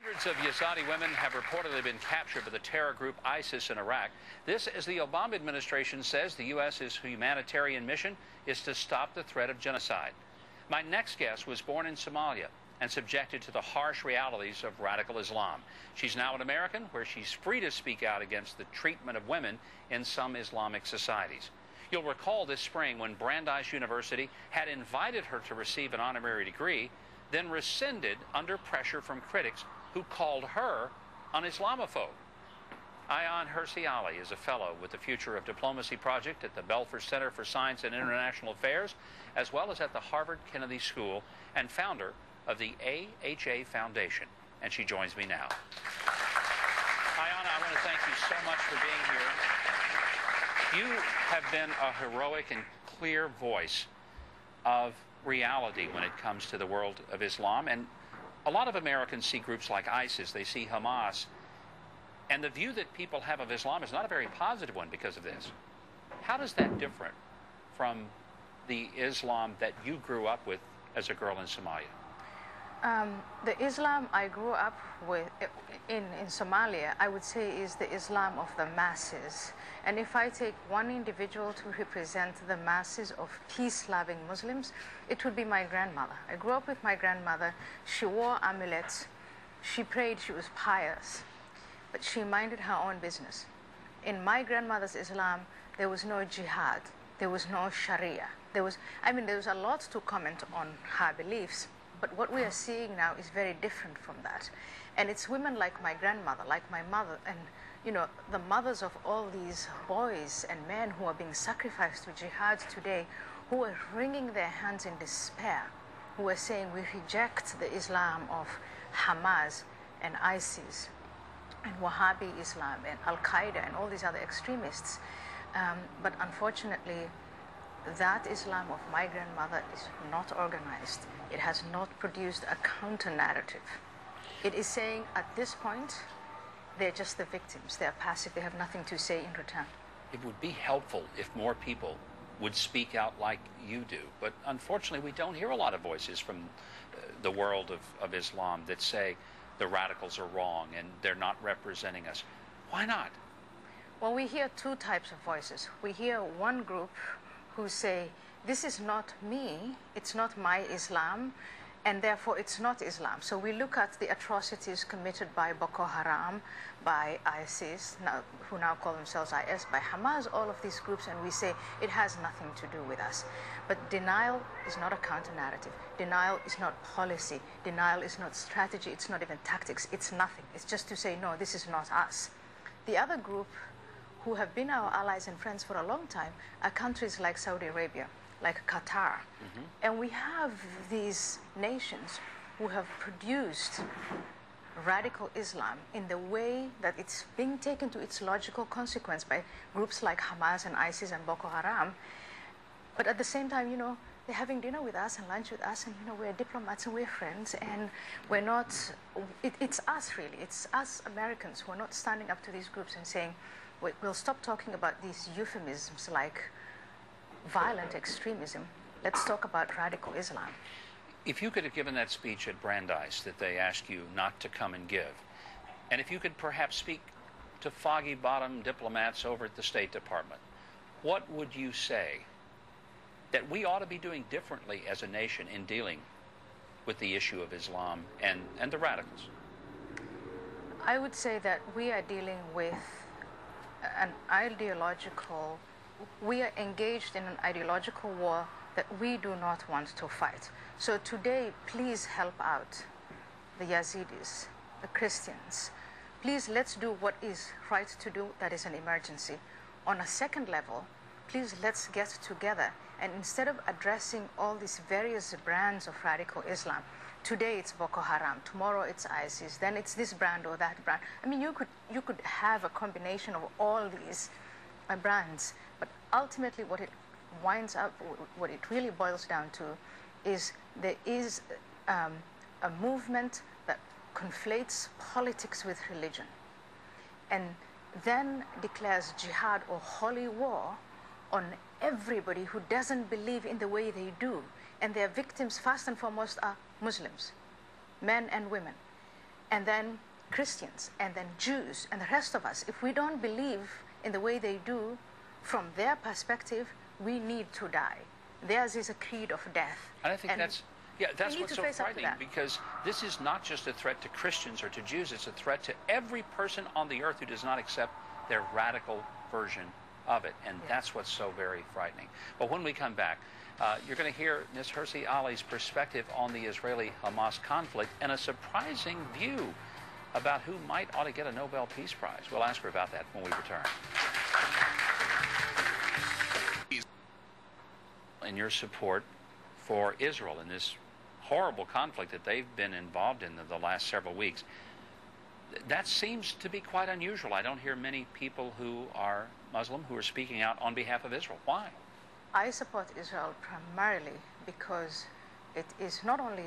Hundreds of Yazidi women have reportedly been captured by the terror group ISIS in Iraq. This, as the Obama administration says, the U.S.'s humanitarian mission is to stop the threat of genocide. My next guest was born in Somalia and subjected to the harsh realities of radical Islam. She's now an American, where she's free to speak out against the treatment of women in some Islamic societies. You'll recall this spring when Brandeis University had invited her to receive an honorary degree, then rescinded under pressure from critics who called her an Islamophobe. Ayaan Hirsi Ali is a fellow with the Future of Diplomacy Project at the Belfer Center for Science and International Affairs, as well as at the Harvard Kennedy School, and founder of the AHA Foundation. And she joins me now. Ayaan, I want to thank you so much for being here. You have been a heroic and clear voice of reality when it comes to the world of Islam. And a lot of Americans see groups like ISIS, they see Hamas, and the view that people have of Islam is not a very positive one because of this. How does that differ from the Islam that you grew up with as a girl in Somalia? The Islam I grew up with in Somalia, I would say, is the Islam of the masses. And if I take one individual to represent the masses of peace-loving Muslims, it would be my grandmother. I grew up with my grandmother. She wore amulets. She prayed. She was pious. But she minded her own business. In my grandmother's Islam, there was no jihad. There was no Sharia. There was a lot to comment on her beliefs. But what we are seeing now is very different from that. And it's women like my grandmother, like my mother, and the mothers of all these boys and men who are being sacrificed to jihad today, who are wringing their hands in despair, who are saying we reject the Islam of Hamas and ISIS and Wahhabi Islam and Al-Qaeda and all these other extremists. But unfortunately, that Islam of my grandmother is not organized. It has not produced a counter-narrative. It is saying at this point, they're just the victims. They're passive. They have nothing to say in return. It would be helpful if more people would speak out like you do. But unfortunately, we don't hear a lot of voices from the world of Islam that say the radicals are wrong and they're not representing us. Why not? Well, we hear two types of voices. We hear one group who say, this is not me, it's not my Islam, and therefore it's not Islam. So we look at the atrocities committed by Boko Haram, by ISIS, who now call themselves IS, by Hamas, all of these groups, and we say it has nothing to do with us. But denial is not a counter-narrative. Denial is not policy. Denial is not strategy. It's not even tactics. It's nothing. It's just to say, no, this is not us. The other group, who have been our allies and friends for a long time, are countries like Saudi Arabia, like Qatar. Mm-hmm. And we have these nations who have produced radical Islam in the way that it's being taken to its logical consequence by groups like Hamas and ISIS and Boko Haram. But at the same time, they're having dinner with us and lunch with us, and we're diplomats and we're friends, and we're not, it's us really, it's us Americans who are not standing up to these groups and saying, we'll stop talking about these euphemisms like violent extremism. Let's talk about radical Islam. If you could have given that speech at Brandeis that they asked you not to come and give, and if you could perhaps speak to foggy bottom diplomats over at the State Department, what would you say that we ought to be doing differently as a nation in dealing with the issue of Islam and the radicals? I would say that we are dealing with we are engaged in an ideological war that we do not want to fight. So today, please help out the Yazidis, the Christians. Please, let's do what is right to do. That is an emergency. On a second level, please, let's get together. And instead of addressing all these various brands of radical Islam, today it's Boko Haram, tomorrow it's ISIS, then it's this brand or that brand. I mean, you could have a combination of all these brands, but ultimately what it winds up, what it really boils down to, is there is a movement that conflates politics with religion, and then declares jihad or holy war on everybody who doesn't believe in the way they do. And their victims, first and foremost, are Muslims, men and women. and then Christians, and then Jews, and the rest of us, if we don't believe in the way they do, from their perspective, we need to die. Theirs is a creed of death. And I think that's what's so frightening, because this is not just a threat to Christians or to Jews, it's a threat to every person on the earth who does not accept their radical version of it. And that's what's so very frightening. But when we come back, you're going to hear Ms. Hirsi Ali's perspective on the Israeli-Hamas conflict and a surprising view about who might ought to get a Nobel Peace Prize. We'll ask her about that when we return. In your support for Israel in this horrible conflict that they've been involved in the last several weeks, that seems to be quite unusual. I don't hear many people who are Muslim who are speaking out on behalf of Israel. Why? I support Israel primarily because it is not only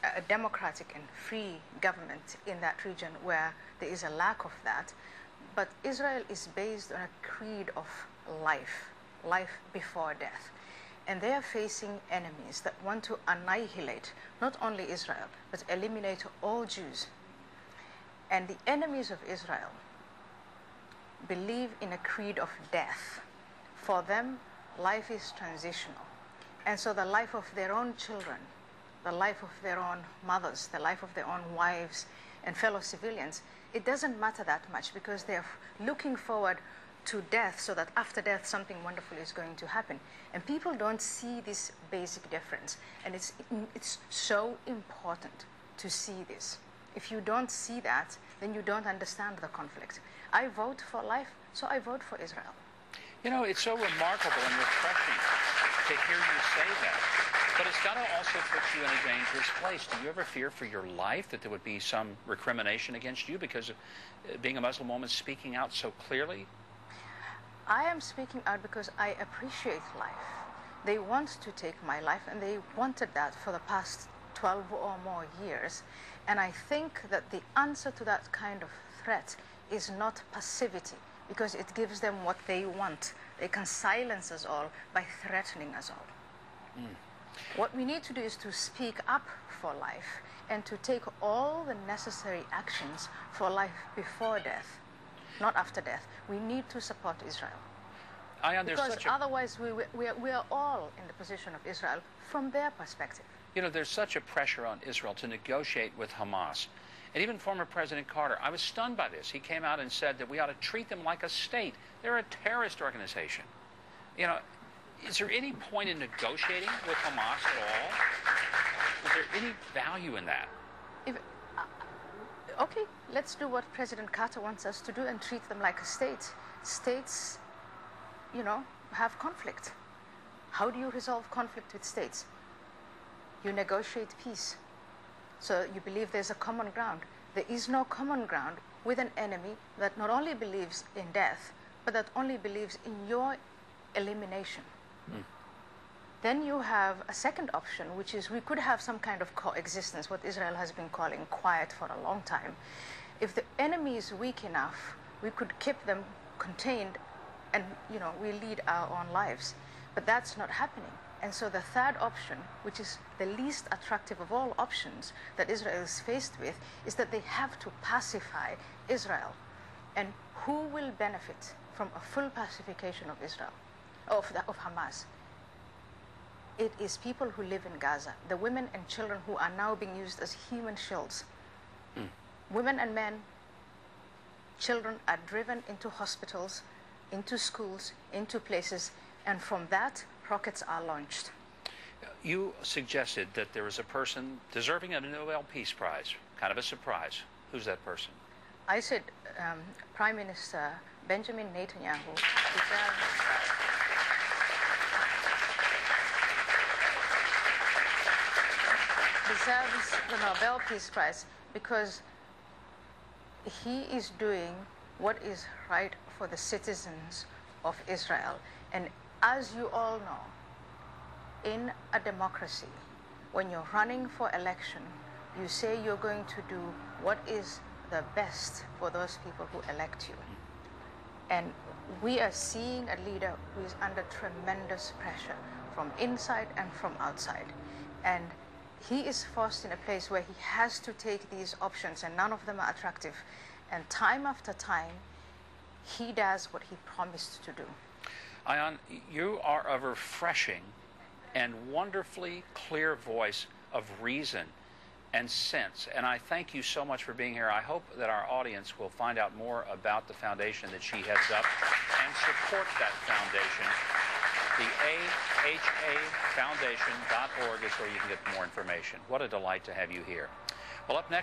a democratic and free government in that region where there is a lack of that, but Israel is based on a creed of life before death. And they are facing enemies that want to annihilate not only Israel, but eliminate all Jews. And the enemies of Israel believe in a creed of death. For them, life is transitional. And so the life of their own children, the life of their own mothers, the life of their own wives and fellow civilians, it doesn't matter that much, because they're looking forward to death so that after death something wonderful is going to happen. And people don't see this basic difference. And it's so important to see this. If you don't see that, then you don't understand the conflict. I vote for life, so I vote for Israel. You know, it's so remarkable and refreshing to hear you say that. But it's got to also put you in a dangerous place. Do you ever fear for your life that there would be some recrimination against you because of being a Muslim woman speaking out so clearly? I am speaking out because I appreciate life. They want to take my life, and they wanted that for the past 12 or more years. And I think that the answer to that kind of threat is not passivity, because it gives them what they want. They can silence us all by threatening us all. What we need to do is to speak up for life and to take all the necessary actions for life before death, not after death. We need to support Israel. Because otherwise we are all in the position of Israel from their perspective. You know, there's such a pressure on Israel to negotiate with Hamas. And even former President Carter, I was stunned by this. He came out and said that we ought to treat them like a state. They're a terrorist organization. You know, is there any point in negotiating with Hamas at all? Is there any value in that? Okay, let's do what President Carter wants us to do and treat them like a state. States, you know, have conflict. How do you resolve conflict with states? You negotiate peace. So you believe there's a common ground. There is no common ground with an enemy that not only believes in death, but that only believes in your elimination. Then you have a second option, which is we could have some kind of coexistence, what Israel has been calling quiet for a long time. If the enemy is weak enough, we could keep them contained and, you know, we lead our own lives. But that's not happening. And so the third option, which is the least attractive of all options that Israel is faced with, is that they have to pacify Israel. And who will benefit from a full pacification of Israel, of Hamas? It is people who live in Gaza, the women and children who are now being used as human shields. Women and men, children are driven into hospitals, into schools, into places, and from that, rockets are launched. You suggested that there is a person deserving of a Nobel Peace Prize, kind of a surprise. Who's that person? I said Prime Minister Benjamin Netanyahu deserves the Nobel Peace Prize because he is doing what is right for the citizens of Israel. And as you all know, in a democracy, when you're running for election, you say you're going to do what is the best for those people who elect you. And we are seeing a leader who is under tremendous pressure from inside and from outside. And he is forced in a place where he has to take these options and none of them are attractive. And time after time, he does what he promised to do. Ayaan, you are a refreshing and wonderfully clear voice of reason and sense. And I thank you so much for being here. I hope that our audience will find out more about the foundation that she heads up and support that foundation. The AHAfoundation.org is where you can get more information. What a delight to have you here. Well, up next.